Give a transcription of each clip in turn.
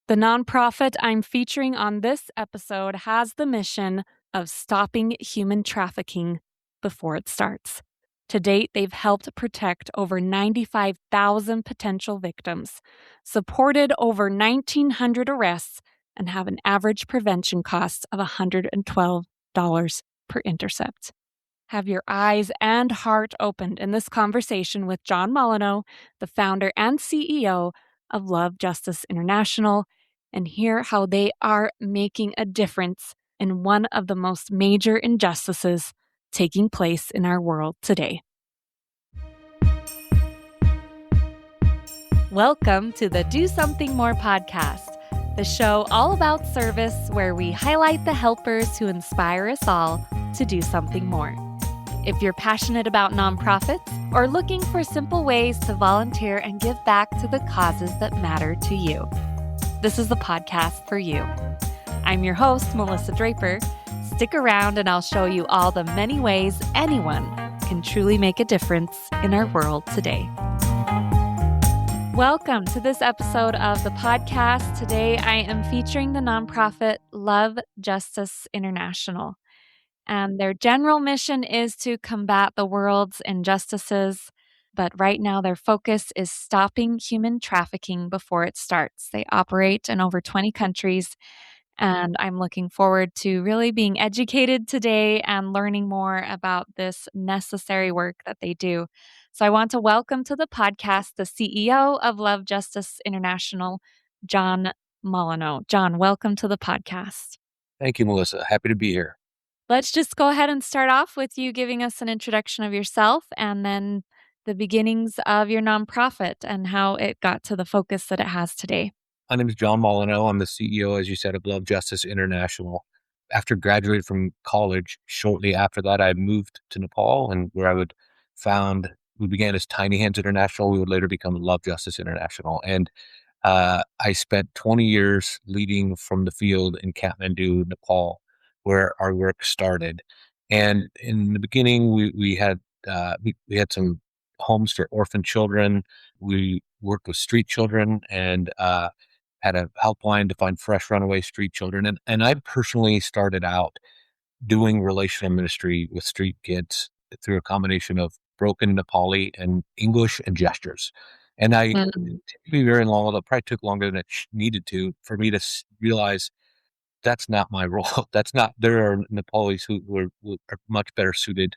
The nonprofit I'm featuring on this episode has the mission of stopping human trafficking before it starts. To date, they've helped protect over 95,000 potential victims, supported over 1,900 arrests, and have an average prevention cost of $112 per intercept. Have your eyes and heart opened in this conversation with John Molineux, the founder and CEO of Love Justice International, and hear how they are making a difference in one of the most major injustices taking place in our world today. Welcome to the Do Something More podcast, the show all about service where we highlight the helpers who inspire us all to do something more. If you're passionate about nonprofits or looking for simple ways to volunteer and give back to the causes that matter to you, this is the podcast for you. I'm your host, Melissa Draper. Stick around and I'll show you all the many ways anyone can truly make a difference in our world today. Welcome to this episode of the podcast. Today I am featuring the nonprofit Love Justice International. And their general mission is to combat the world's injustices. But right now, their focus is stopping human trafficking before it starts. They operate in over 20 countries. And I'm looking forward to really being educated today and learning more about this necessary work that they do. So I want to welcome to the podcast the CEO of Love Justice International, John Molineux. John, welcome to the podcast. Thank you, Melissa. Happy to be here. Let's just go ahead and start off with you giving us an introduction of yourself and then the beginnings of your nonprofit and how it got to the focus that it has today. My name is John Molineux. I'm the CEO, as you said, of Love Justice International. After graduating from college, shortly after that, I moved to Nepal, and where we began as Tiny Hands International. We would later become Love Justice International. And I spent 20 years leading from the field in Kathmandu, Nepal, where our work started. And in the beginning, we had some homes for orphan children. We worked with street children and had a helpline to find fresh runaway street children. And I personally started out doing relational ministry with street kids through a combination of broken Nepali and English and gestures. And to be very long, it probably took longer than it needed to for me to realize that's not my role. There are Nepalis who are much better suited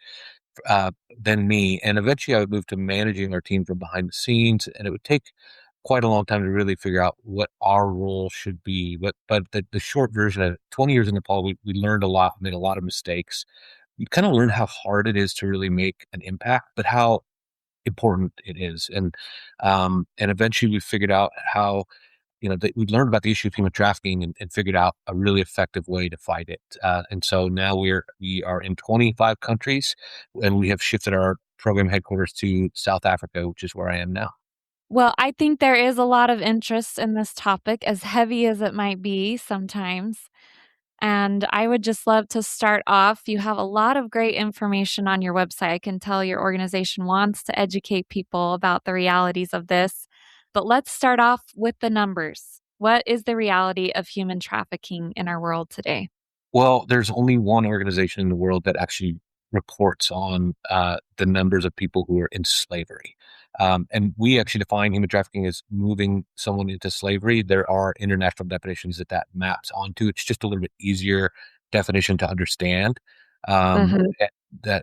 than me. And eventually I would move to managing our team from behind the scenes, and it would take quite a long time to really figure out what our role should be. But the short version of 20 years in Nepal, we learned a lot, made a lot of mistakes. We kind of learned how hard it is to really make an impact, but how important it is. And eventually we figured out how, we learned about the issue of human trafficking and figured out a really effective way to fight it. And so now we are in 25 countries, and we have shifted our program headquarters to South Africa, which is where I am now. Well, I think there is a lot of interest in this topic, as heavy as it might be sometimes. And I would just love to start off. You have a lot of great information on your website. I can tell your organization wants to educate people about the realities of this. But let's start off with the numbers. What is the reality of human trafficking in our world today? Well, there's only one organization in the world that actually reports on the numbers of people who are in slavery. And we actually define human trafficking as moving someone into slavery. There are international definitions that maps onto. It's just a little bit easier definition to understand. But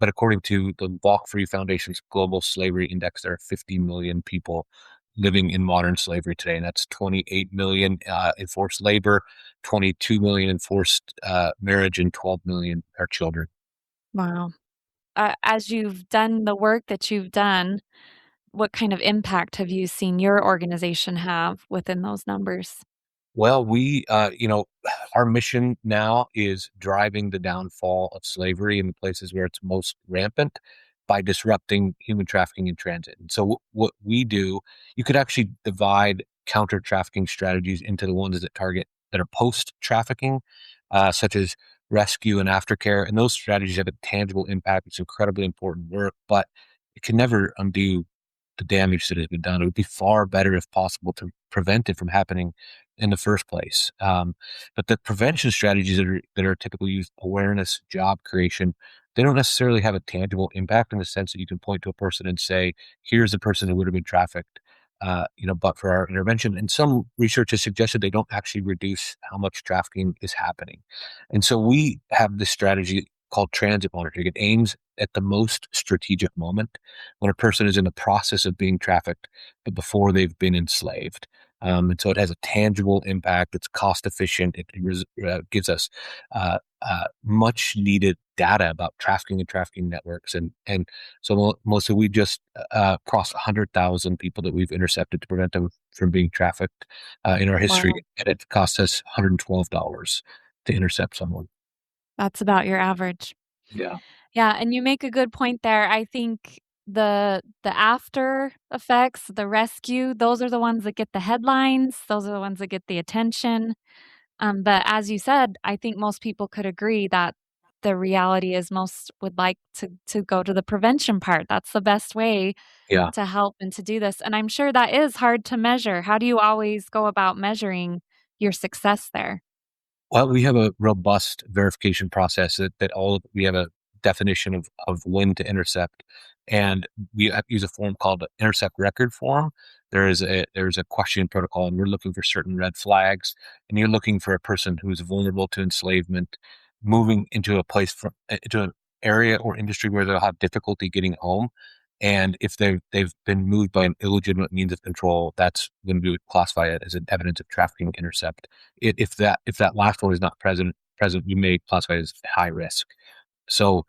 according to the Walk Free Foundation's Global Slavery Index, there are 50 million people living in modern slavery today, and that's 28 million in forced labor, 22 million in forced marriage, and 12 million are children. Wow. As you've done the work that you've done, what kind of impact have you seen your organization have within those numbers? Well, our mission now is driving the downfall of slavery in the places where it's most rampant by disrupting human trafficking in transit. And so what we do, you could actually divide counter trafficking strategies into the ones that are post-trafficking, such as rescue and aftercare. And those strategies have a tangible impact. It's incredibly important work, but it can never undo the damage that has been done. It would be far better, if possible, to prevent it from happening in the first place. But the prevention strategies that are typically used, awareness, job creation, they don't necessarily have a tangible impact in the sense that you can point to a person and say, here's the person who would have been trafficked, but for our intervention. And some research has suggested they don't actually reduce how much trafficking is happening. And so we have this strategy called transit monitoring. It aims at the most strategic moment when a person is in the process of being trafficked, but before they've been enslaved. And so it has a tangible impact. It's cost efficient. It gives us much needed data about trafficking and trafficking networks. And so mostly we just crossed 100,000 people that we've intercepted to prevent them from being trafficked in our history. Wow. And it costs us $112 to intercept someone. That's about your average. Yeah. Yeah, and you make a good point there. I think the after effects, the rescue, those are the ones that get the headlines. Those are the ones that get the attention. But as you said, I think most people could agree that the reality is most would like to go to the prevention part. That's the best way Yeah. to help and to do this. And I'm sure that is hard to measure. How do you always go about measuring your success there? Well, we have a robust verification process we have a definition of when to intercept, and we use a form called the intercept record form. There's a question protocol, and we're looking for certain red flags, and you're looking for a person who's vulnerable to enslavement, moving into a place into an area or industry where they'll have difficulty getting home. And if they've been moved by an illegitimate means of control, that's when we would classify it as an evidence of trafficking intercept. If that last one is not present, we may classify it as high risk. So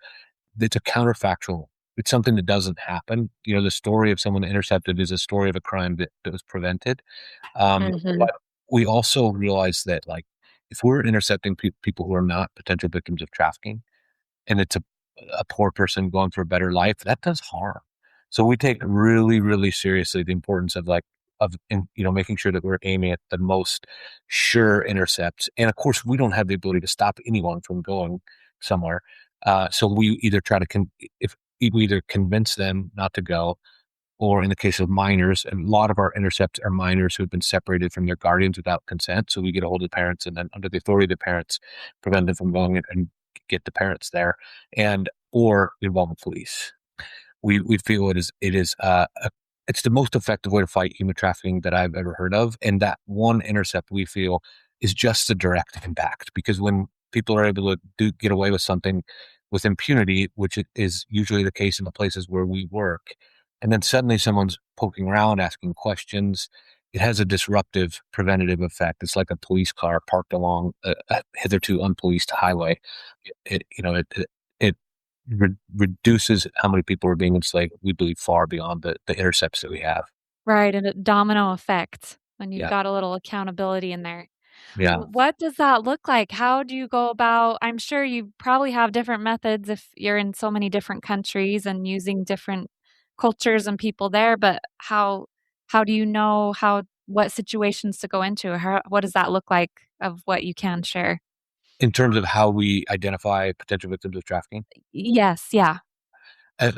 it's a counterfactual. It's something that doesn't happen. The story of someone intercepted is a story of a crime that was prevented. Mhm. But we also realize that, like, if we're intercepting people who are not potential victims of trafficking, and it's a poor person going for a better life, that does harm. So we take really, really seriously the importance of making sure that we're aiming at the most sure intercepts. And of course, we don't have the ability to stop anyone from going somewhere. So we either try to if we either convince them not to go, or in the case of minors, and a lot of our intercepts are minors who have been separated from their guardians without consent. So we get a hold of the parents, and then under the authority of the parents, prevent them from going and get the parents there, and or involve the police. We feel it's the most effective way to fight human trafficking that I've ever heard of, and that one intercept we feel is just a direct impact, because when people are able to get away with something with impunity, which is usually the case in the places where we work, and then suddenly someone's poking around, asking questions, it has a disruptive preventative effect. It's like a police car parked along a hitherto unpoliced highway. It reduces how many people are being enslaved, we believe, far beyond the intercepts that we have. Right, and a domino effect when you've Yeah. got a little accountability in there. Yeah. What does that look like? How do you go about I'm sure you probably have different methods if you're in so many different countries and using different cultures and people there, but how do you know what situations to go into? What does that look like of what you can share? In terms of how we identify potential victims of trafficking. Yes, yeah.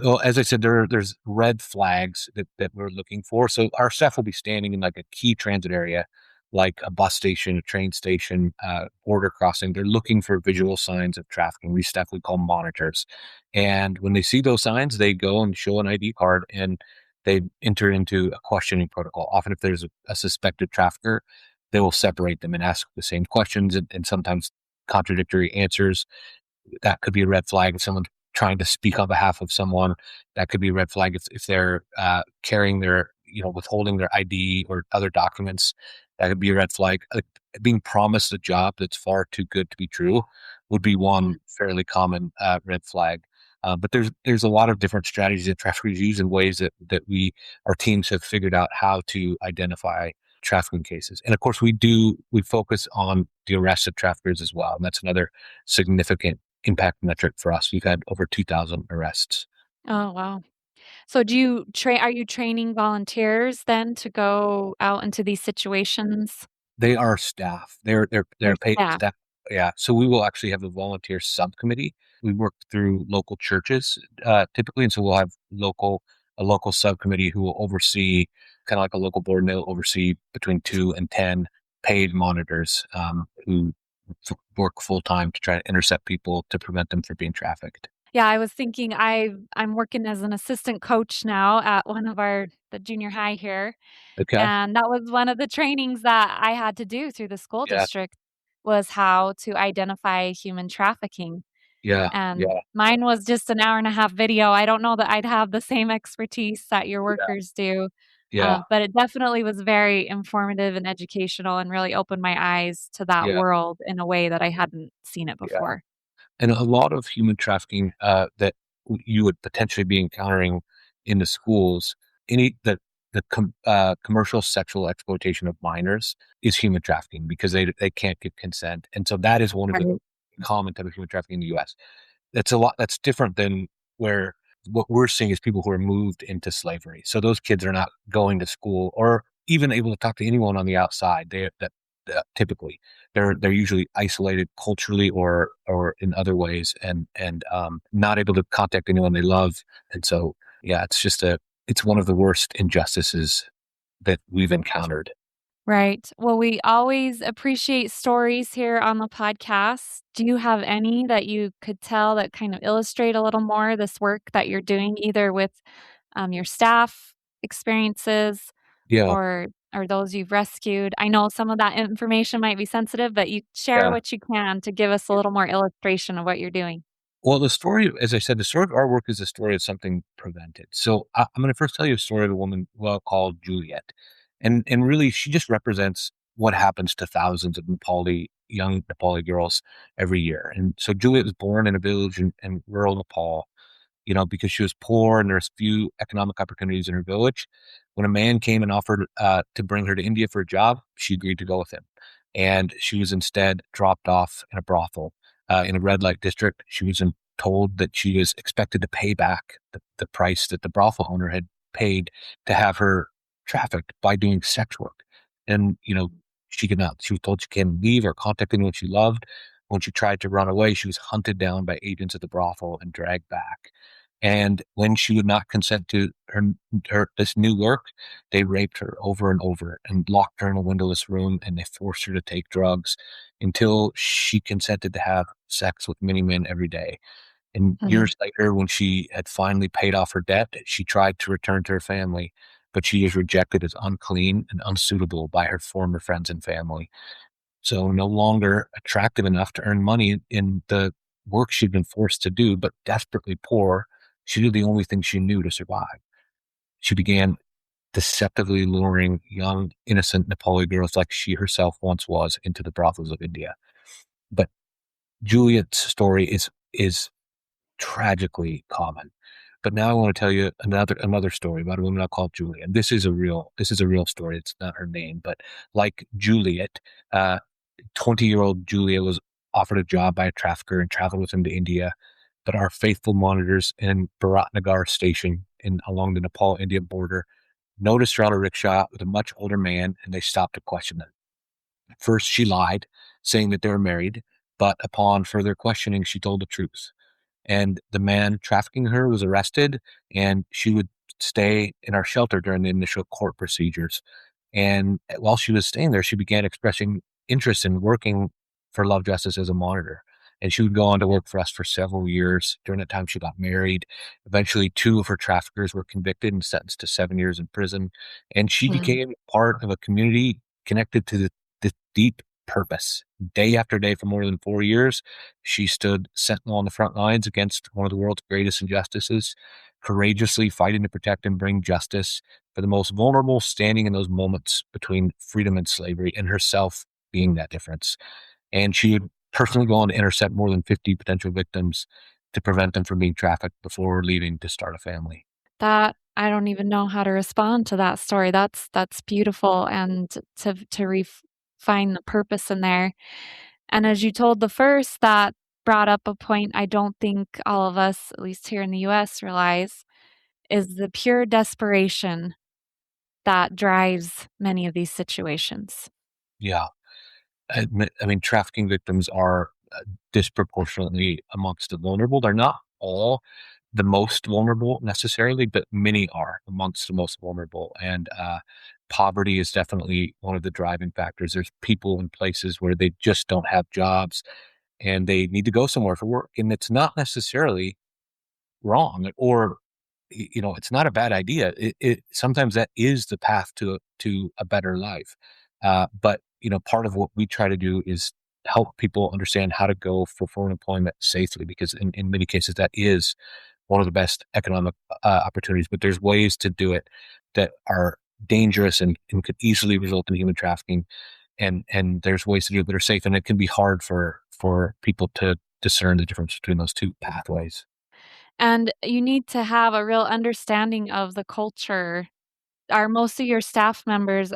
Well, as I said, there's red flags that we're looking for. So our staff will be standing in like a key transit area, like a bus station, a train station, border crossing. They're looking for visual signs of trafficking. These staff we call monitors. And when they see those signs, they go and show an ID card, and they enter into a questioning protocol. Often if there's a suspected trafficker, they will separate them and ask the same questions, and sometimes contradictory answers. That could be a red flag if someone's trying to speak on behalf of someone. That could be a red flag if they're carrying withholding their ID or other documents. That could be a red flag. Being promised a job that's far too good to be true would be one fairly common red flag. But there's a lot of different strategies that traffickers use, and ways that our teams have figured out how to identify trafficking cases. And of course, we focus on the arrest of traffickers as well, and that's another significant impact metric for us. We've had over 2,000 arrests. Oh, wow. So are you training volunteers then to go out into these situations? They are staff. They're Your paid staff. staff. Yeah. So we will actually have a volunteer subcommittee. We work through local churches typically, and so we'll have a local subcommittee who will oversee, kind of like a local board, and they'll oversee between 2 and 10 paid monitors who work full time to try to intercept people to prevent them from being trafficked. Yeah, I was thinking I'm working as an assistant coach now at one of the junior high here, Okay. and that was one of the trainings that I had to do through the school Yeah. district was how to identify human trafficking. Yeah. And Yeah. mine was just an hour and a half video. I don't know that I'd have the same expertise that your Yeah. workers do, Yeah. but it definitely was very informative and educational and really opened my eyes to that Yeah. world in a way that I hadn't seen it Yeah. before. And a lot of human trafficking that you would potentially be encountering in the schools, any that commercial sexual exploitation of minors is human trafficking because they can't give consent, and so that is one of the Right. common type of human trafficking in the U.S. That's a lot. That's different than where what we're seeing is people who are moved into slavery. So those kids are not going to school or even able to talk to anyone on the outside. Typically they're usually isolated culturally or in other ways, and not able to contact anyone they love. And so yeah, it's one of the worst injustices that we've encountered. Right. Well, we always appreciate stories here on the podcast. Do you have any that you could tell that kind of illustrate a little more this work that you're doing, either with your staff experiences Yeah, or those you've rescued? I know some of that information might be sensitive, but you share yeah. what you can to give us a little more illustration of what you're doing. Well, the story, as I said, the story of our work is the story of something prevented. So I'm going to first tell you a story of a woman called Juliet, and really she just represents what happens to thousands of young Nepali girls every year. And so Juliet was born in a village in rural Nepal, because she was poor and there's few economic opportunities in her village. When a man came and offered to bring her to India for a job, she agreed to go with him. And she was instead dropped off in a brothel in a red light district. She was told that she was expected to pay back the price that the brothel owner had paid to have her trafficked by doing sex work. And, she could not. She was told she can't leave or contact anyone she loved. When she tried to run away, she was hunted down by agents of the brothel and dragged back. And when she would not consent to her this new work, they raped her over and over and locked her in a windowless room, and they forced her to take drugs until she consented to have sex with many men every day. And Mhm. years later, when she had finally paid off her debt, she tried to return to her family, but she was rejected as unclean and unsuitable by her former friends and family. So no longer attractive enough to earn money in the work she'd been forced to do, but desperately poor, she did the only thing she knew to survive. She began deceptively luring young, innocent Nepali girls like she herself once was into the brothels of India. But Juliet's story is tragically common. But now I want to tell you another story about a woman I call Julia. And this is a real story. It's not her name, but like Juliet, 20-year-old Julia was offered a job by a trafficker and traveled with him to India. But our faithful monitors in Bharatnagar station along the Nepal-India border noticed her on a rickshaw with a much older man, and they stopped to question them. First, she lied, saying that they were married, but upon further questioning, she told the truth. And the man trafficking her was arrested, and she would stay in our shelter during the initial court procedures. And while she was staying there, she began expressing interest in working for Love Justice as a monitor. And she would go on to work for us for several years. During that time, she got married. Eventually, two of her traffickers were convicted and sentenced to 7 years in prison. And she Mm. became part of a community connected to the deep purpose. Day after day for more than 4 years, she stood sentinel on the front lines against one of the world's greatest injustices, courageously fighting to protect and bring justice for the most vulnerable, standing in those moments between freedom and slavery, and herself being that difference. And she would personally go on to intercept more than 50 potential victims to prevent them from being trafficked before leaving to start a family. That I don't even know how to respond to that story. That's beautiful, and find the purpose in there. And as you told the first, that brought up a point I don't think all of us, at least here in the US, realize is the pure desperation that drives many of these situations. Yeah. I mean, trafficking victims are disproportionately amongst the vulnerable. They're not all the most vulnerable necessarily, but many are amongst the most vulnerable. And poverty is definitely one of the driving factors. There's people in places where they just don't have jobs and they need to go somewhere for work. And it's not necessarily wrong or it's not a bad idea. Sometimes that is the path to a better life. But part of what we try to do is help people understand how to go for foreign employment safely, because in many cases that is one of the best economic opportunities. But there's ways to do it that are dangerous and could easily result in human trafficking. And there's ways to do it that are safe, and it can be hard for people to discern the difference between those two pathways. And you need to have a real understanding of the culture. Are most of your staff members,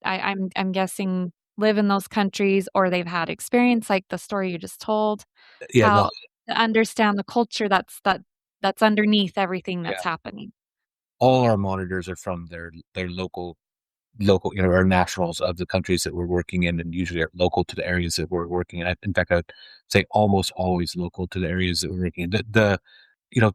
I'm guessing, live in those countries or they've had experience like the story you just told? Yeah, no, How to understand the culture that's underneath everything yeah. that's happening. All our monitors are from their local, are nationals of the countries that we're working in, and usually are local to the areas that we're working in. In fact, I'd say almost always local to the areas that we're working in.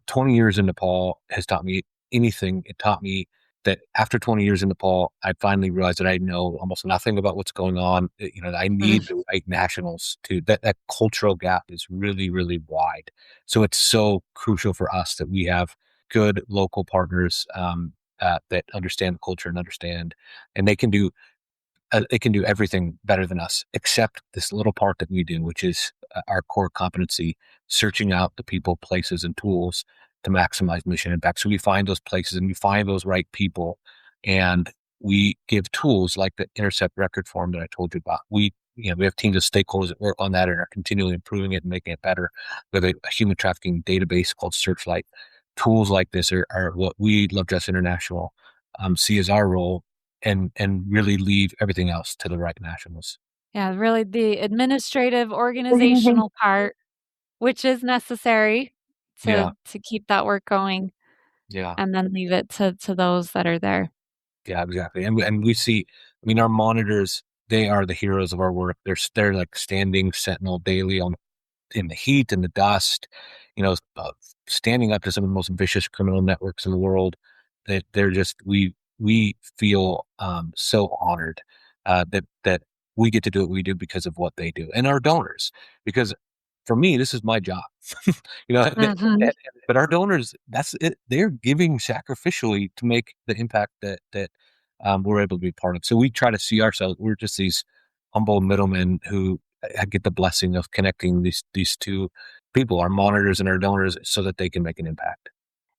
20 years in Nepal has taught me anything. It taught me that after 20 years in Nepal, I finally realized that I know almost nothing about what's going on. I need the right nationals that cultural gap is really, really wide. So it's so crucial for us that we have good local partners that understand the culture and and they can do everything better than us, except this little part that we do, which is our core competency, searching out the people, places, and tools to maximize mission impact. So we find those places and we find those right people, and we give tools like the intercept record form that I told you about. We have teams of stakeholders that work on that and are continually improving it and making it better. We have a human trafficking database called Searchlight. Tools like this are what we, Love Justice International, see as our role, and really leave everything else to the right nationals. Yeah, really the administrative, organizational part, which is necessary Yeah, to keep that work going, yeah, and then leave it to those that are there. yeah, exactly. And we see, I mean, our monitors, they are the heroes of our work. They're like standing sentinel daily on in the heat and the dust, you know, standing up to some of the most vicious criminal networks in the world. That they're just we feel so honored that we get to do what we do because of what they do, and our donors. Because for me, this is my job, you know. Mhm. But our donors, that's it. They're giving sacrificially to make the impact that we're able to be part of. So we try to see ourselves. We're just these humble middlemen who get the blessing of connecting these two people, our monitors and our donors, so that they can make an impact.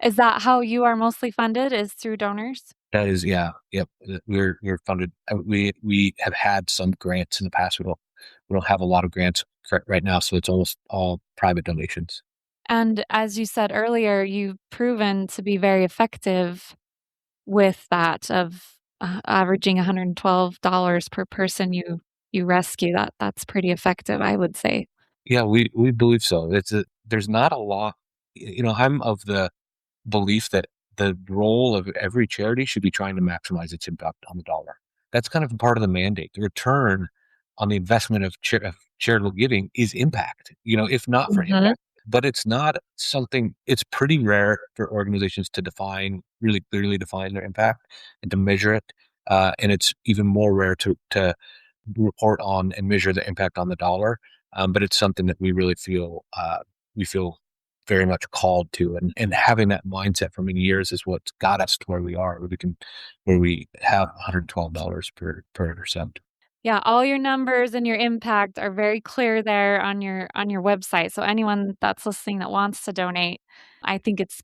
Is that how you are mostly funded, is through donors? That is, yeah, yep. We're funded. We have had some grants in the past. We don't have a lot of grants right now, so it's almost all private donations. And as you said earlier, you've proven to be very effective with that of, averaging $112 per person you rescue. That's pretty effective, I would say. Yeah, we believe so. There's not a lot. I'm of the belief that the role of every charity should be trying to maximize its impact on the dollar. That's kind of part of the mandate. The return on the investment of charitable giving is impact, if not for Mhm. impact. But it's not something, it's pretty rare for organizations to really clearly define their impact and to measure it. And it's even more rare to report on and measure the impact on the dollar. But it's something that we feel very much called to, and having that mindset for many years is what's got us to where we are, where we have $112 per intercept. Yeah, all your numbers and your impact are very clear there on your website. So anyone that's listening that wants to donate, I think it's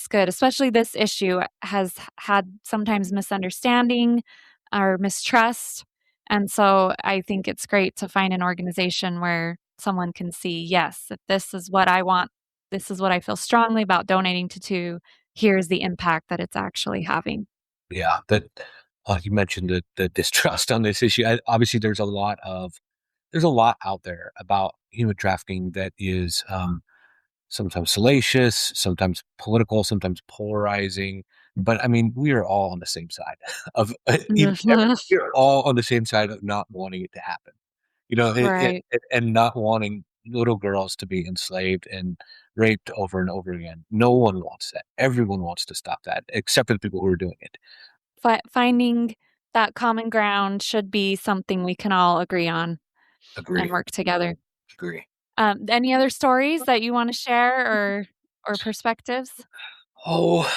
good. Especially this issue has had sometimes misunderstanding or mistrust. And so I think it's great to find an organization where someone can see, yes, if this is what I want, this is what I feel strongly about donating to, here's the impact that it's actually having. Yeah, that you mentioned the distrust on this issue. Obviously, there's a lot out there about human trafficking that is sometimes salacious, sometimes political, sometimes polarizing. But I mean, we are all on the same side of we're all on the same side of not wanting it to happen. Right. And not wanting little girls to be enslaved and raped over and over again. No one wants that. Everyone wants to stop that, except for the people who are doing it. Finding that common ground should be something we can all agree on and Agree. work together. Agree. Any other stories that you want to share or perspectives? Oh,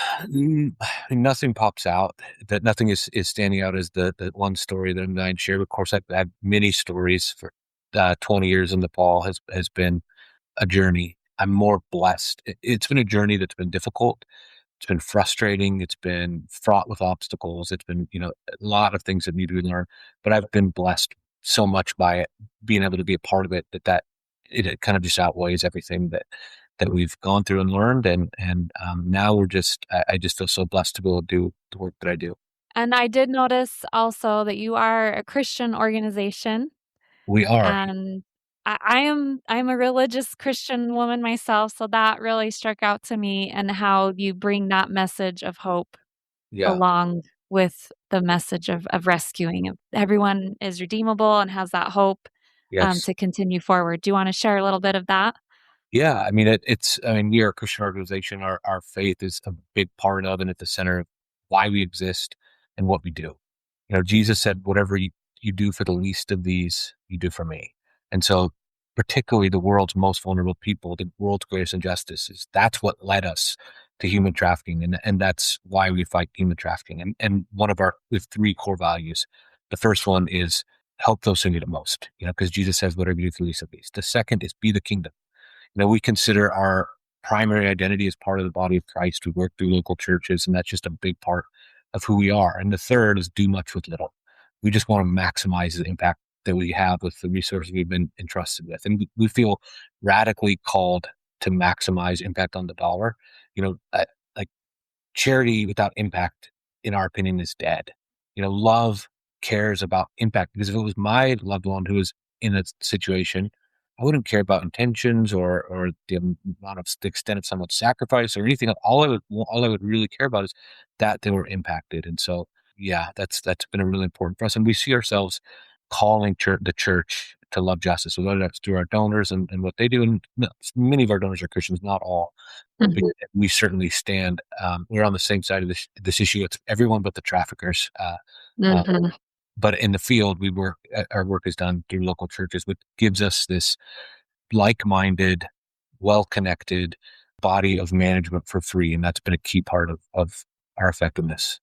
nothing pops out. That nothing is standing out as the one story that I'm going to share. Of course, I've had many stories for 20 years in Nepal has been a journey. I'm more blessed. It's been a journey that's been difficult. It's been frustrating. It's been fraught with obstacles. It's been, a lot of things that need to be learned. But I've been blessed so much by it, being able to be a part of it, that it kind of just outweighs everything that we've gone through and learned. And now I just feel so blessed to be able to do the work that I do. And I did notice also that you are a Christian organization, We are. and I'm a religious Christian woman myself, so that really struck out to me, and how you bring that message of hope Yeah. along with the message of rescuing. Everyone is redeemable and has that hope Yes. to continue forward. Do you want to share a little bit of that? Yeah, I mean, we are a Christian organization. Our faith is a big part of and at the center of why we exist and what we do. Jesus said, whatever you do for the least of these, you do for me. And so, particularly the world's most vulnerable people, the world's greatest injustices, that's what led us to human trafficking. And that's why we fight human trafficking. And we have three core values. The first one is help those who need it most, because Jesus says, whatever you do for the least of these. The second is be the kingdom. We consider our primary identity as part of the body of Christ. We work through local churches, and that's just a big part of who we are. And the third is do much with little. We just want to maximize the impact that we have with the resources we've been entrusted with. And we feel radically called to maximize impact on the dollar. Like charity without impact, in our opinion, is dead. Love cares about impact, because if it was my loved one who was in a situation, I wouldn't care about intentions or the amount of the extent of someone's sacrifice or anything. All I would really care about is that they were impacted. And so, yeah, that's been a really important for us. And we see ourselves calling the church to love justice, whether that's through our donors and what they do. And many of our donors are Christians, not all. But Mhm. we certainly stand. We're on the same side of this issue. It's everyone but the traffickers. Uh, Mhm. but in the field, our work is done through local churches, which gives us this like-minded, well-connected body of management for free. And that's been a key part of our effectiveness.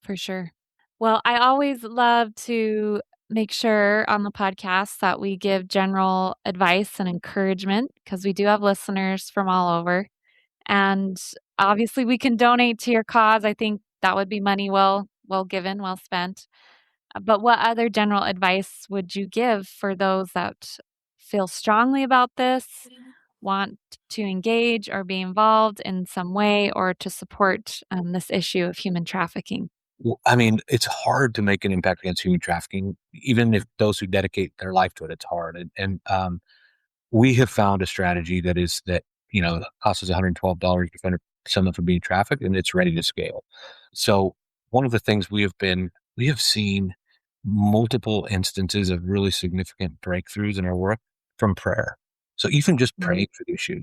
For sure. Well, I always love to make sure on the podcast that we give general advice and encouragement, because we do have listeners from all over. And obviously, we can donate to your cause. I think that would be money well given, well spent. But what other general advice would you give for those that feel strongly about this, want to engage or be involved in some way, or to support this issue of human trafficking? Well, I mean, it's hard to make an impact against human trafficking, even if those who dedicate their life to it. It's hard, and we have found a strategy that costs us $112 to defend someone from being trafficked, and it's ready to scale. So one of the things we have seen multiple instances of really significant breakthroughs in our work from prayer. So even just Mhm. praying for the issue,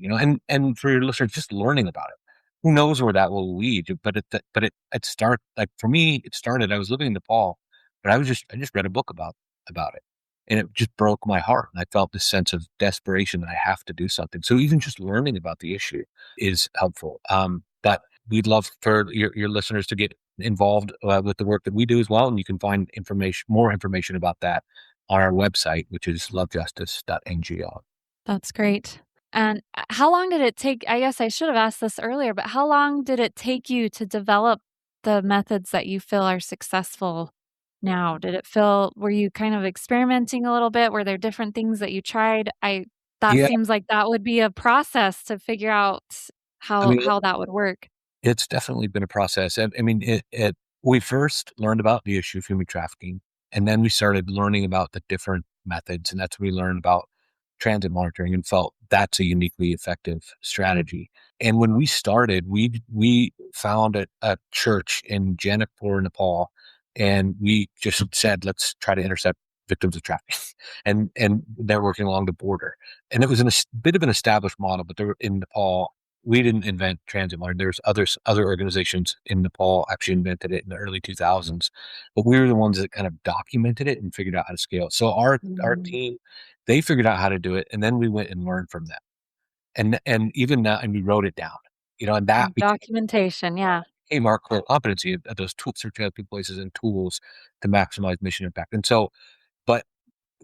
and for your listeners, just learning about it. Who knows where that will lead? Like for me, it started. I was living in Nepal, but I just read a book about it, and it just broke my heart. And I felt this sense of desperation that I have to do something. So even just learning about the issue is helpful. But we'd love for your listeners to get involved with the work that we do as well. And you can find more information about that on our website, which is lovejustice.ngo. That's great. And how long did it take? I guess I should have asked this earlier, but how long did it take you to develop the methods that you feel are successful now? Were you kind of experimenting a little bit? Were there different things that you tried? That Yeah, seems like that would be a process to figure out I how mean, how that would work. it's definitely been a process. I mean, we first learned about the issue of human trafficking, and then we started learning about the different methods, and that's when we learned about transit monitoring and felt that's a uniquely effective strategy. And when we started, we found a church in Janakpur, Nepal, and we just said, let's try to intercept victims of trafficking, and they're working along the border. And it was bit of an established model, but they were in Nepal. we didn't invent transit monitoring. There's other organizations in Nepal actually invented it in the early 2000s, but we were the ones that kind of documented it and figured out how to scale it. So our Mm. team, they figured out how to do it, and then we went and learned from them. And even now, and we wrote it down, and that Documentation, yeah. became our core competency of those tools, searching out people, places, and tools to maximize mission impact. And so, but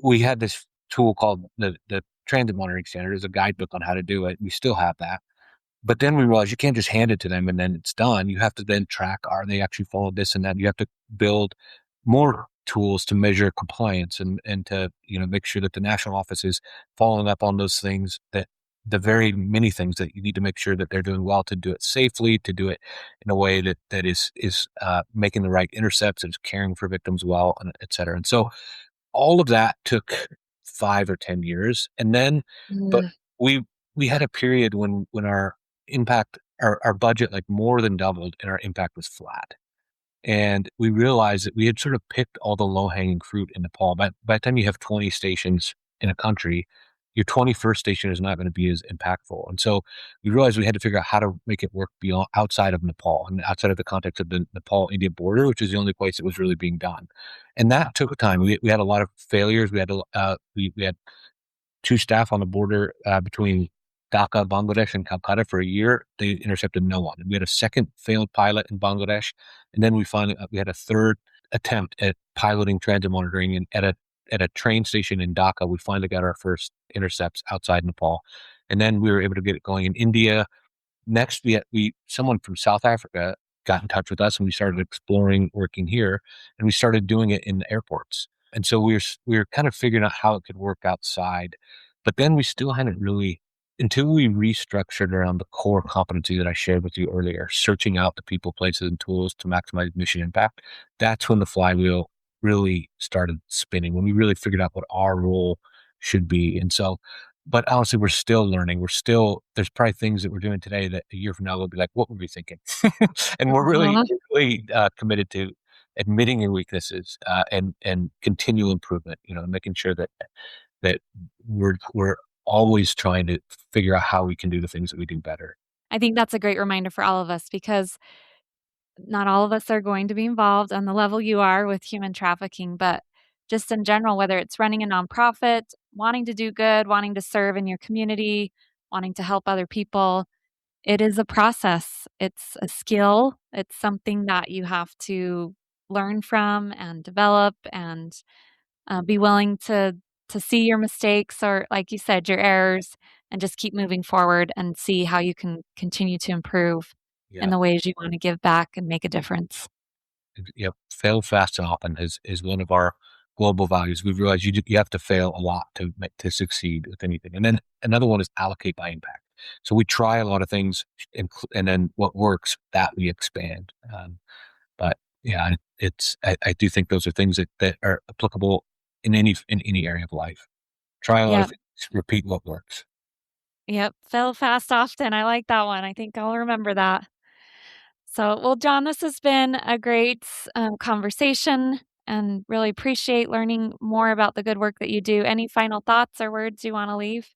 we had this tool called the Transit Monitoring Standard as a guidebook on how to do it. We still have that. But then we realized you can't just hand it to them and then it's done. You have to then track, are they actually followed this and that? You have to build more tools to measure compliance and to, make sure that the national office is following up on those things, that the very many things that you need to make sure that they're doing well, to do it safely, to do it in a way that is making the right intercepts, and is caring for victims well, and et cetera. And so all of that took 5 or 10 years. And then, but Mm. we we had a period when our impact, our budget, like, more than doubled, and our impact was flat. And we realized that we had sort of picked all the low-hanging fruit in Nepal. By the time you have 20 stations in a country, your 21st station is not going to be as impactful. And so we realized we had to figure out how to make it work beyond, outside of Nepal, and outside of the context of the Nepal-India border, which is the only place it was really being done. And that took time. We had a lot of failures. We had two staff on the border between Dhaka, Bangladesh, and Calcutta for a year. They intercepted no one. And we had a second failed pilot in Bangladesh, and then we had a third attempt at piloting transit monitoring, and at a train station in Dhaka, we finally got our first intercepts outside Nepal, and then we were able to get it going in India. Next, someone from South Africa got in touch with us, and we started exploring working here, and we started doing it in the airports. And so we were kind of figuring out how it could work outside, but then we still hadn't really, until we restructured around the core competency that I shared with you earlier, searching out the people, places, and tools to maximize mission impact. That's when the flywheel really started spinning, when we really figured out what our role should be. And so, but honestly, we're still learning. There's probably things that we're doing today that a year from now we'll be like, what were we thinking? And we're really, Uh-huh. really committed to admitting your weaknesses, and continual improvement, making sure that we're always trying to figure out how we can do the things that we do better. I think that's a great reminder for all of us because not all of us are going to be involved on the level you are with human trafficking, but just in general, whether it's running a nonprofit, wanting to do good, wanting to serve in your community, wanting to help other people, it is a process. It's a skill. It's something that you have to learn from and develop and be willing to see your mistakes or, like you said, your errors, and just keep moving forward and see how you can continue to improve in Yeah. the ways you want to give back and make a difference. Yep. Fail fast and often is one of our global values. We've realized you have to fail a lot to succeed with anything. And then another one is allocate by impact. So we try a lot of things, and then what works, that we expand. But yeah, I do think those are things that are applicable in any area of life. Try a lot of Yep. things, repeat what works. Yep. Fail fast often. I like that one. I think I'll remember that. So, well, John, this has been a great conversation and really appreciate learning more about the good work that you do. Any final thoughts or words you want to leave?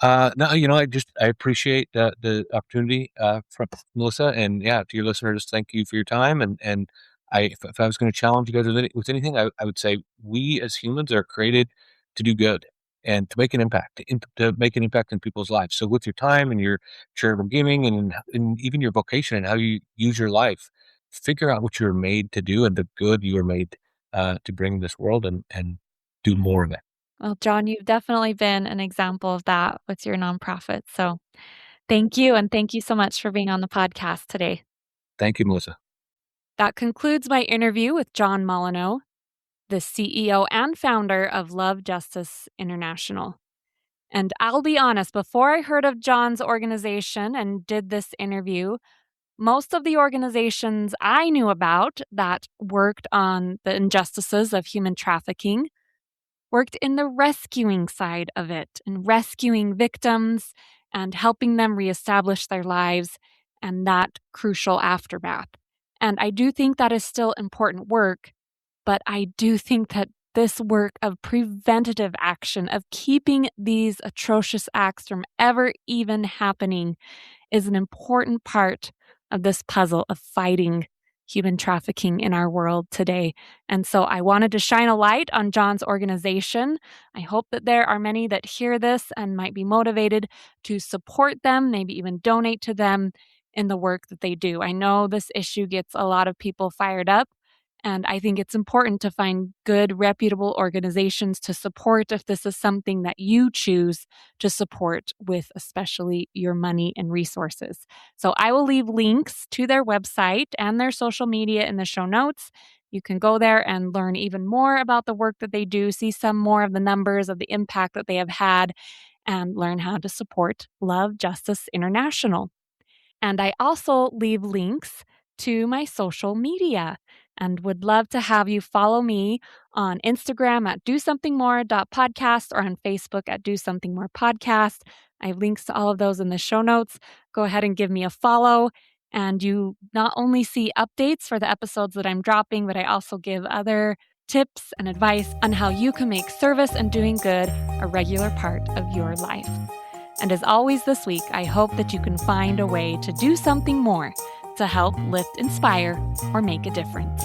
No, I appreciate the opportunity from Melissa, and yeah, to your listeners, thank you for your time. And if I was going to challenge you guys with anything, I would say we as humans are created to do good and to make an impact, to make an impact in people's lives. So with your time and your charitable giving, and even your vocation and how you use your life, figure out what you're made to do and the good you are made to bring in this world, and do more of it. Well, John, you've definitely been an example of that with your nonprofit. So, thank you. And thank you so much for being on the podcast today. Thank you, Melissa. That concludes my interview with John Molineux, the CEO and founder of Love Justice International. And I'll be honest, before I heard of John's organization and did this interview, most of the organizations I knew about that worked on the injustices of human trafficking worked in the rescuing side of it and rescuing victims and helping them reestablish their lives and that crucial aftermath. And I do think that is still important work, but I do think that this work of preventative action, of keeping these atrocious acts from ever even happening, is an important part of this puzzle of fighting human trafficking in our world today. And so I wanted to shine a light on John's organization. I hope that there are many that hear this and might be motivated to support them, maybe even donate to them in the work that they do. I know this issue gets a lot of people fired up, and I think it's important to find good, reputable organizations to support if this is something that you choose to support with, especially your money and resources. So I will leave links to their website and their social media in the show notes. You can go there and learn even more about the work that they do, see some more of the numbers of the impact that they have had, and learn how to support Love Justice International. And I also leave links to my social media and would love to have you follow me on Instagram at dosomethingmore.podcast or on Facebook at dosomethingmorepodcast. I have links to all of those in the show notes. Go ahead and give me a follow. And you not only see updates for the episodes that I'm dropping, but I also give other tips and advice on how you can make service and doing good a regular part of your life. And as always this week, I hope that you can find a way to do something more to help lift, inspire, or make a difference.